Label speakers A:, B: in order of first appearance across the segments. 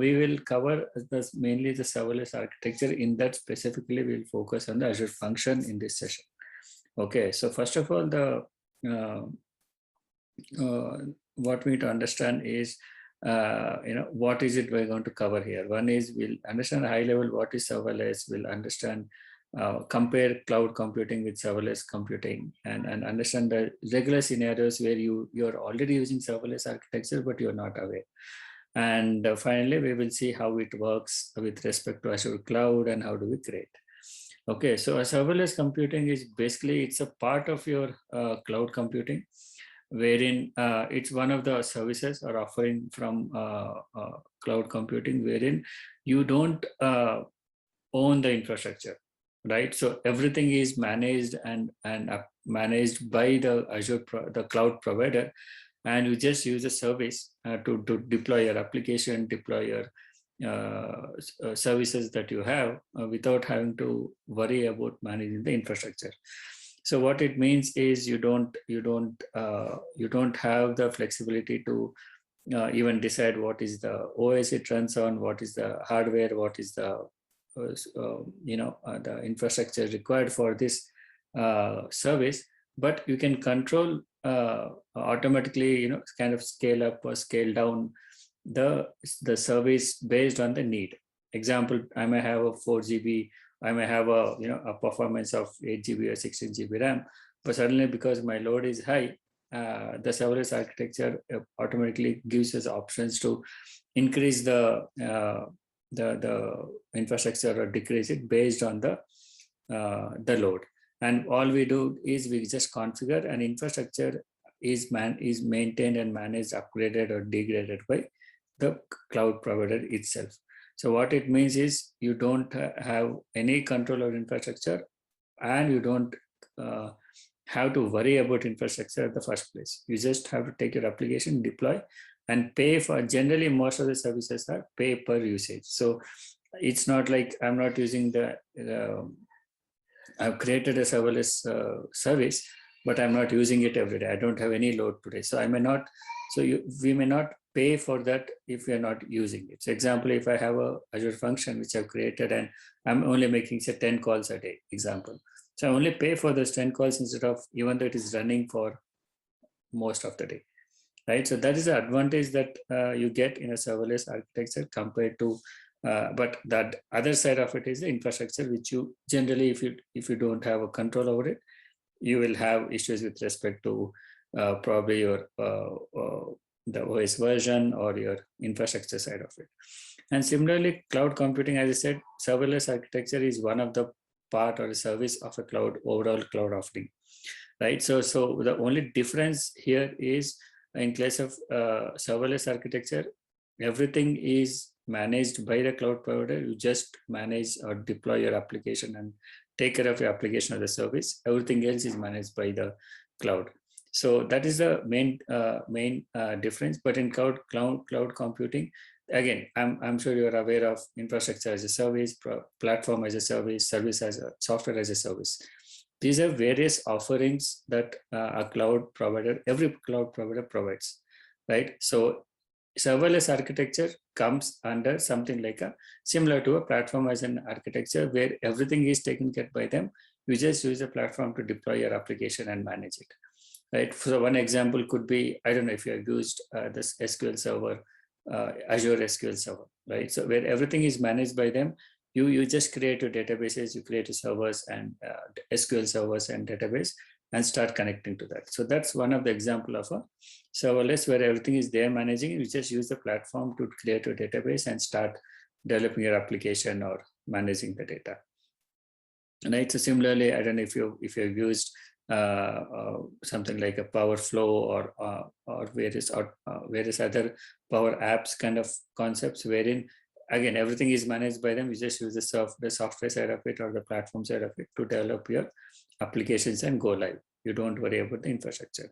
A: we will cover this mainly the serverless architecture. In that specifically, we'll focus on the Azure function in this session. Okay, so first of all, what we need to understand is, what is it we're going to cover here. One is we'll understand high level what is serverless. We'll understand, compare cloud computing with serverless computing, and understand the regular scenarios where you're already using serverless architecture, but you're not aware. And finally, we will see how it works with respect to Azure Cloud and how do we create. Okay, so a serverless computing is basically, it's a part of your cloud computing, wherein it's one of the services or offering from cloud computing, wherein you don't own the infrastructure, right? So everything is managed and managed by the Azure, the cloud provider, and you just use a service to deploy your application, deploy your services that you have without having to worry about managing the infrastructure. So what it means is you don't have the flexibility to even decide what is the OS it runs on, what is the hardware, what is the the infrastructure required for this service, but you can control automatically, kind of scale up or scale down the service based on the need. Example, I may have a 4 GB, I may have a performance of 8 GB or 16 GB RAM, but suddenly because my load is high, the serverless architecture automatically gives us options to increase the infrastructure or decrease it based on the load. And all we do is we just configure, and infrastructure is maintained and managed, upgraded or degraded by the cloud provider itself. So what it means is you don't have any control over infrastructure, and you don't have to worry about infrastructure at the first place. You just have to take your application, deploy, and pay for. Generally, most of the services are pay per usage. So it's not like I'm not using I've created a serverless service, but I'm not using it every day. I don't have any load today. So I may not, we may not pay for that if we are not using it. So example, if I have a Azure function which I've created and I'm only making say 10 calls a day, example. So I only pay for those 10 calls instead of, even though it is running for most of the day, right? So that is the advantage that you get in a serverless architecture compared to, but that other side of it is the infrastructure, which you generally, if you don't have a control over it, you will have issues with respect to probably your the OS version or your infrastructure side of it. And similarly, cloud computing, as I said, serverless architecture is one of the part or a service of a cloud, overall cloud offering, right? So the only difference here is in case of serverless architecture, everything is managed by the cloud provider. You just manage or deploy your application and take care of your application as a service. Everything else is managed by the cloud. So that is the main difference. But in cloud computing, again, I'm sure you're aware of infrastructure as a service, platform as a service, service as a software as a service. These are various offerings that a cloud provider, every cloud provider provides, right? So serverless architecture comes under something like similar to a platform as an architecture where everything is taken care by them. You just use a platform to deploy your application and manage it, right? So one example could be, I don't know if you have used this SQL Server, Azure SQL Server, right? So where everything is managed by them, you just create your databases, you create your servers and SQL servers and database and start connecting to that. So that's one of the example of a serverless where everything is there managing. You just use the platform to create your database and start developing your application or managing the data. Right. So similarly, I don't know if you've used something like a Power Flow or various other Power Apps kind of concepts, wherein again everything is managed by them. You just use the software side of it or the platform side of it to develop your applications and go live. You don't worry about the infrastructure,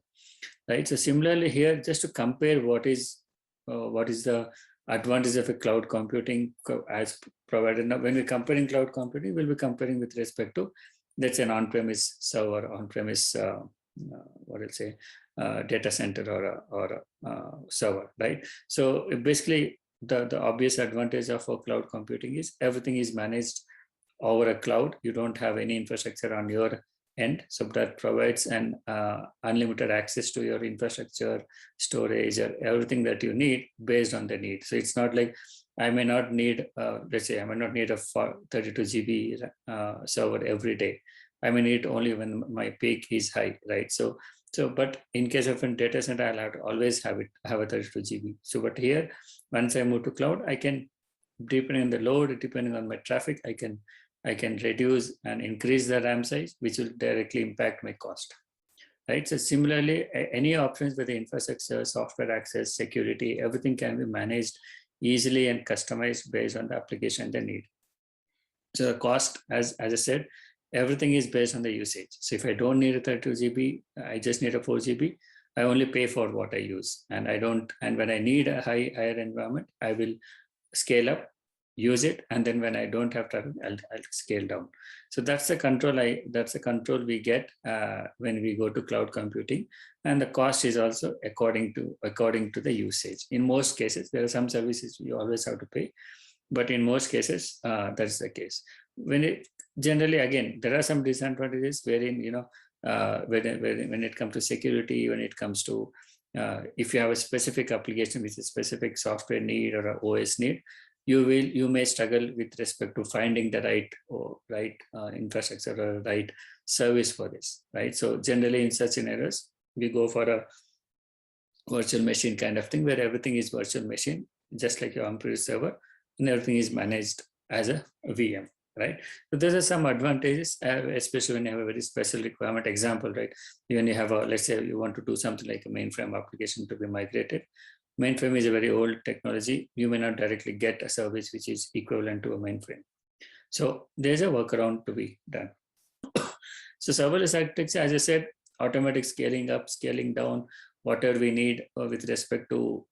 A: right? So similarly here, just to compare what is the advantage of a cloud computing as provided. Now, when we're comparing cloud computing, we'll be comparing with respect to, let's say, an on-premise server, on-premise, data center or a server, right? So basically, the obvious advantage of a cloud computing is everything is managed over a cloud. You don't have any infrastructure on your end. So that provides an unlimited access to your infrastructure, storage, or everything that you need based on the need. So it's not like I may not need, let's say I may not need a 32 GB server every day. I may need only when my peak is high, right? So but in case of a data center, I'll have to always have a 32 GB. So but here, once I move to cloud, I can, depending on the load, depending on my traffic, I can reduce and increase the RAM size, which will directly impact my cost, right? So similarly, any options with the infrastructure, software access, security, everything can be managed easily and customized based on the application they need. So the cost, as I said, everything is based on the usage. So if I don't need a 32 GB, I just need a 4 GB. I only pay for what I use, and I don't. And when I need a higher environment, I will scale up, use it, and then when I don't have traffic, I'll scale down. So that's the control. That's the control we get when we go to cloud computing, and the cost is also according to the usage. In most cases, there are some services you always have to pay, but in most cases, that's the case. When it generally, again, there are some disadvantages wherein when it comes to security, when it comes to if you have a specific application with a specific software need or an OS need, you may struggle with respect to finding the right infrastructure or right service for this, right? So generally in such scenarios, we go for a virtual machine kind of thing where everything is virtual machine, just like your on-premise server, and everything is managed as a VM, right? So those are some advantages, especially when you have a very special requirement. Example, right? When you have let's say you want to do something like a mainframe application to be migrated. Mainframe is a very old technology. You may not directly get a service which is equivalent to a mainframe. So there's a workaround to be done. So serverless architecture, as I said, automatic scaling up, scaling down, whatever we need with respect to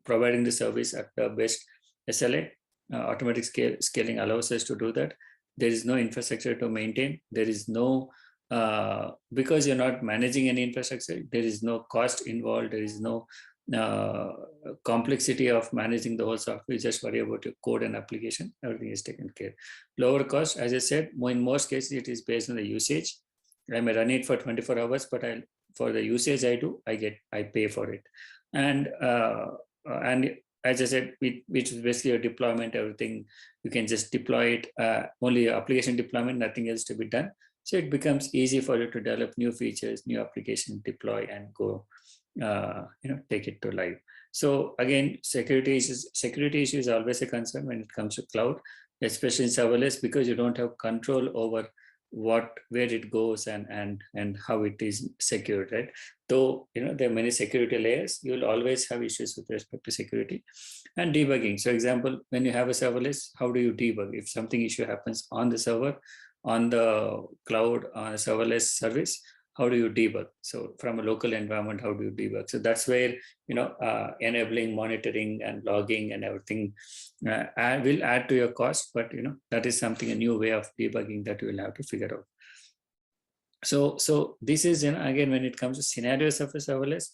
A: providing the service at the best SLA. Automatic scaling allows us to do that. There is no infrastructure to maintain. There is no, because you're not managing any infrastructure, there is no cost involved. There is no complexity of managing the whole software. You just worry about your code and application. Everything is taken care. Lower cost, as I said, in most cases, it is based on the usage. I may run it for 24 hours, but for the usage I pay for it. And as I said, which is basically a deployment, everything, you can just deploy it, only application deployment, nothing else to be done. So it becomes easy for you to develop new features, new application, deploy, and go, take it to live. So again, security issue is always a concern when it comes to cloud, especially in serverless, because you don't have control over where it goes and how it is secured, right? Though there are many security layers, you will always have issues with respect to security and debugging. So example, when you have a serverless, how do you debug if something issue happens on the server, on the cloud, on a serverless service? How do you debug? So from a local environment, how do you debug? So that's where enabling monitoring and logging and everything will add to your cost, but that is something, a new way of debugging that you will have to figure out. So this is, again, when it comes to scenarios of a serverless,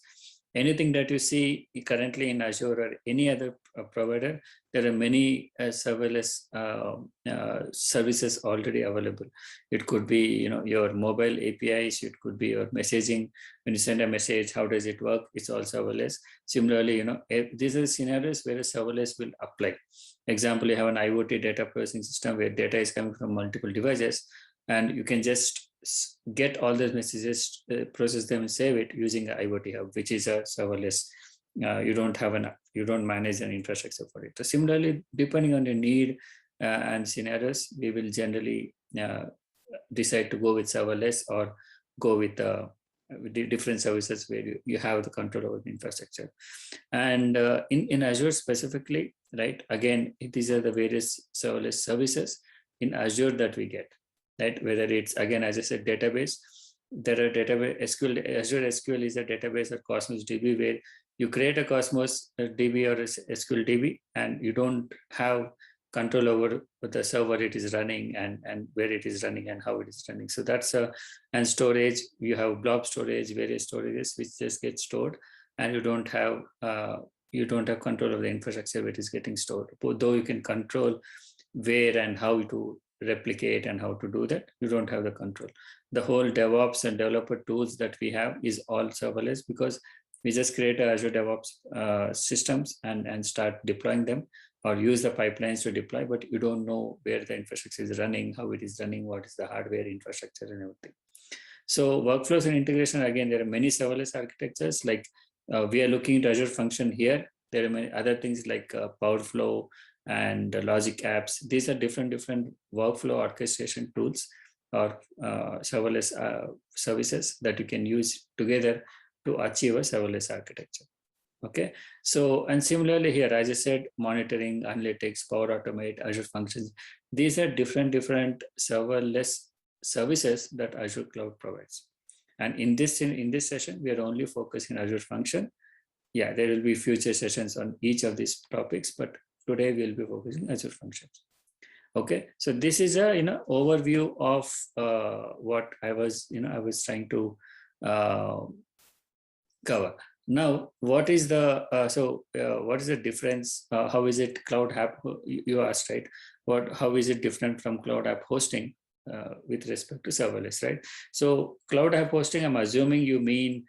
A: anything that you see currently in Azure or any other provider, there are many serverless services already available. It could be, your mobile APIs. It could be your messaging. When you send a message, how does it work? It's all serverless. Similarly, these are scenarios where a serverless will apply. Example, you have an IoT data processing system where data is coming from multiple devices, and you can just get all those messages, process them, and save it using an IoT hub, which is a serverless. You don't manage an infrastructure for it. So similarly, depending on your need and scenarios, we will generally decide to go with serverless or go with different services where you have the control over the infrastructure. And in Azure specifically, right? Again, these are the various serverless services in Azure that we get. Right? Whether it's, again, as I said, database, there are database SQL, Azure SQL is a database or Cosmos DB where you create a Cosmos DB or a SQL DB, and you don't have control over the server it is running and where it is running and how it is running. So that's and storage, you have blob storage, various storages which just get stored, and you don't have you don't have control of the infrastructure where it is getting stored. Though you can control where and how to replicate and how to do that, you don't have the control. The whole DevOps and developer tools that we have is all serverless, because we just create a Azure DevOps systems and start deploying them, or use the pipelines to deploy, but you don't know where the infrastructure is running, how it is running, what is the hardware infrastructure and everything. So workflows and integration, again, there are many serverless architectures. Like we are looking at Azure Function here. There are many other things like Powerflow and Logic Apps. These are different workflow orchestration tools or serverless services that you can use together to achieve a serverless architecture. Okay, so and similarly here, as I said, monitoring, analytics, Power Automate, Azure Functions. These are different serverless services that Azure Cloud provides. And in this session, we are only focusing on Azure Function. Yeah, there will be future sessions on each of these topics, but today we'll be focusing on Azure Functions. Okay, so this is a overview of what I was trying to cover. Now, what is the what is the difference? How is it cloud app? You asked, right? How is it different from cloud app hosting with respect to serverless, right? So cloud app hosting, I'm assuming you mean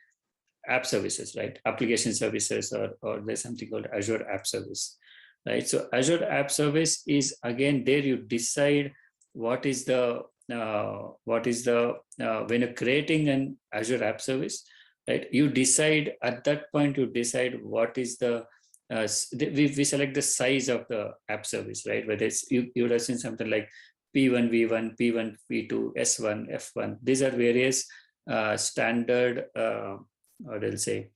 A: app services, right? Application services, or there's something called Azure App Service, right? So Azure App Service is, again, there you decide what is the when you're creating an Azure App Service, right? You decide at that point, you decide what is the we select the size of the app service, right? Whether it's you would have seen something like P1 V1, P1 V2, S1 F1. These are various standard or they'll say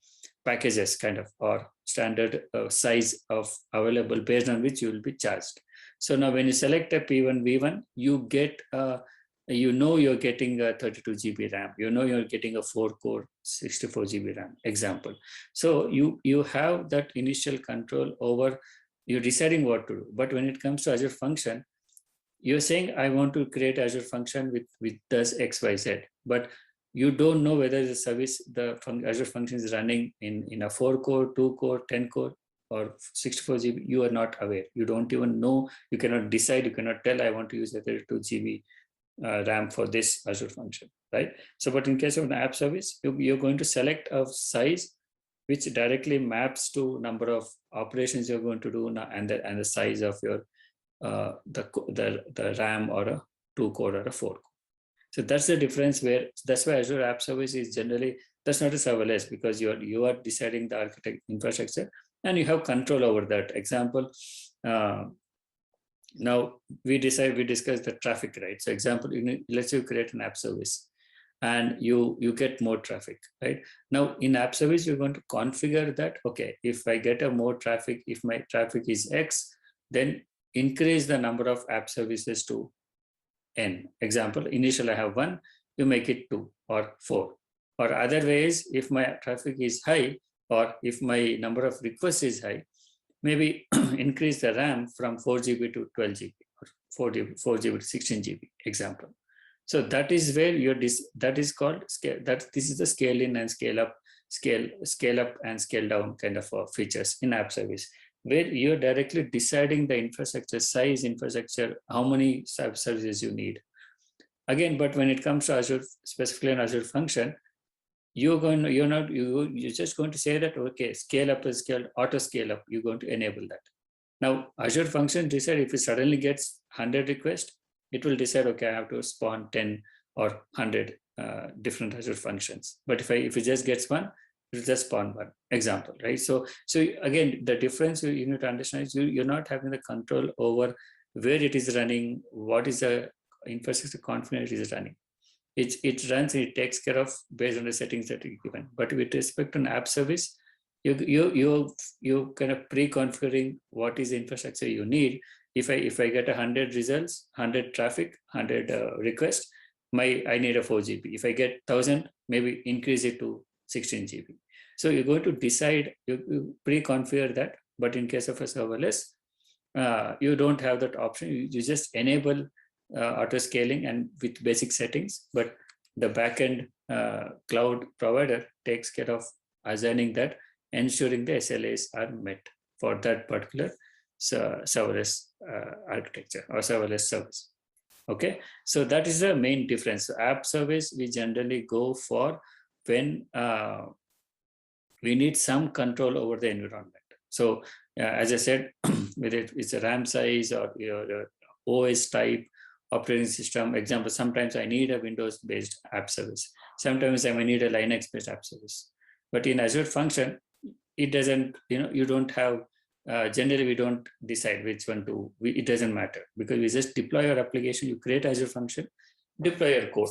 A: packages kind of, or standard size of available based on which you will be charged. So now when you select a P1 V1, you get you're getting a 32 GB RAM, you're getting a 4-core 64 GB RAM example. So you have that initial control over, you're deciding what to do. But when it comes to Azure Function, you're saying, I want to create Azure Function with this XYZ, but you don't know whether the service, Azure Function is running in a 4-core, 2-core, 10-core, or 64 GB. You are not aware. You don't even know. You cannot decide. You cannot tell, I want to use a 32 GB RAM for this Azure Function, right? So, but in case of an app service, you're going to select a size which directly maps to number of operations you're going to do and the size of your the RAM, or a 2-core or a 4-core. So that's the difference. That's why Azure App Service is generally, that's not a serverless, because you are deciding the architect infrastructure and you have control over that. Example, now we discuss the traffic, right? So example, let's say you create an app service and you get more traffic, right? Now in app service, you're going to configure that, okay, if I get a more traffic, if my traffic is X, then increase the number of app services to N. Example, initially I have 1, you make it 2 or 4. Or other ways, if my traffic is high, or if my number of requests is high, maybe increase the RAM from 4 GB to 12 GB, or 4 GB to 16 GB, example. So that is where that is called scale. This is the scale in and scale up and scale down kind of features in app service, where you're directly deciding the infrastructure size, how many services you need. Again, but when it comes to Azure, specifically in Azure Function, you're just going to say that, okay, scale up is auto scale up. You're going to enable that. Now, Azure Function decide if it suddenly gets 100 requests, it will decide, okay, I have to spawn 10 or 100 different Azure Functions. But if it just gets 1, it will just spawn 1, example, right? So again, the difference you need to understand is you're not having the control over where it is running, what is the infrastructure configuration it is running. It runs and it takes care of based on the settings that you're given. But with respect to an app service, you kind of pre-configuring what is the infrastructure you need. If I get 100 results, 100 traffic, 100 requests, I need a 4 GB. If I get 1,000, maybe increase it to 16 GB. So you're going to decide, you pre-configure that. But in case of a serverless, you don't have that option. You just enable auto scaling and with basic settings, but the backend cloud provider takes care of assigning that ensuring the SLAs are met for that particular serverless architecture or serverless service. Okay, so that is the main difference. So app service we generally go for when we need some control over the environment. So as I said, whether it's a RAM size or your OS type, operating system, example, sometimes I need a Windows-based app service. Sometimes I may need a Linux-based app service. But in Azure Function, it doesn't, you don't have, generally we don't decide which one to, it doesn't matter, because we just deploy your application, you create Azure Function, deploy your code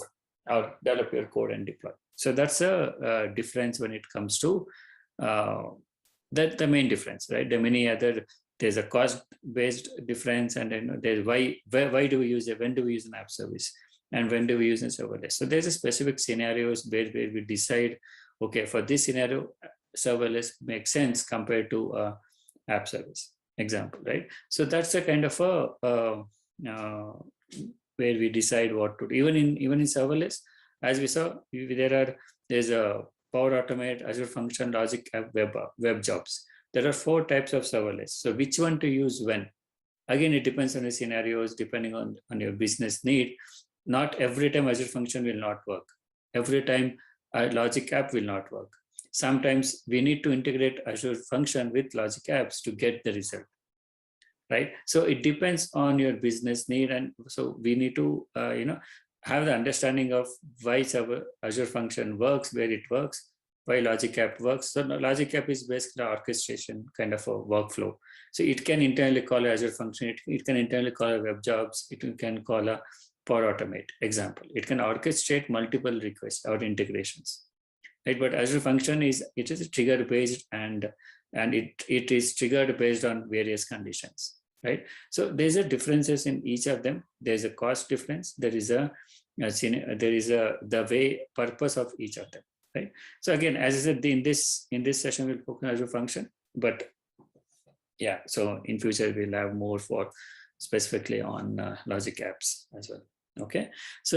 A: or develop your code and deploy. So that's a difference when it comes to the main difference, right? There are many other, there's a cost-based difference, and there's why do we use it, when do we use an app service, and when do we use a serverless. So there's a specific scenarios where we decide, okay, for this scenario, serverless makes sense compared to app service, example, right? So that's a kind of a where we decide what to do. Even in serverless, as we saw, there's a Power Automate, Azure Function, Logic App, Web Jobs. There are 4 types of serverless. So which one to use when? Again, it depends on the scenarios, depending on your business need. Not every time Azure Function will not work. Every time Logic App will not work. Sometimes we need to integrate Azure Function with Logic Apps to get the result, right? So it depends on your business need, and so we need to have the understanding of why Azure Function works, where it works, why Logic App works. So Logic App is basically an orchestration kind of a workflow. So it can internally call a Azure Function, it can internally call a Web Jobs, it can call a Power Automate, example. It can orchestrate multiple requests or integrations, right? But Azure Function is trigger based, and it is triggered based on various conditions, right? So there's a differences in each of them. There's a cost difference. There is the way purpose of each of them, right? So again, as I said, in this session we'll focus on Azure Function, but yeah, so in future we'll have more for specifically on Logic Apps as well. Okay, so now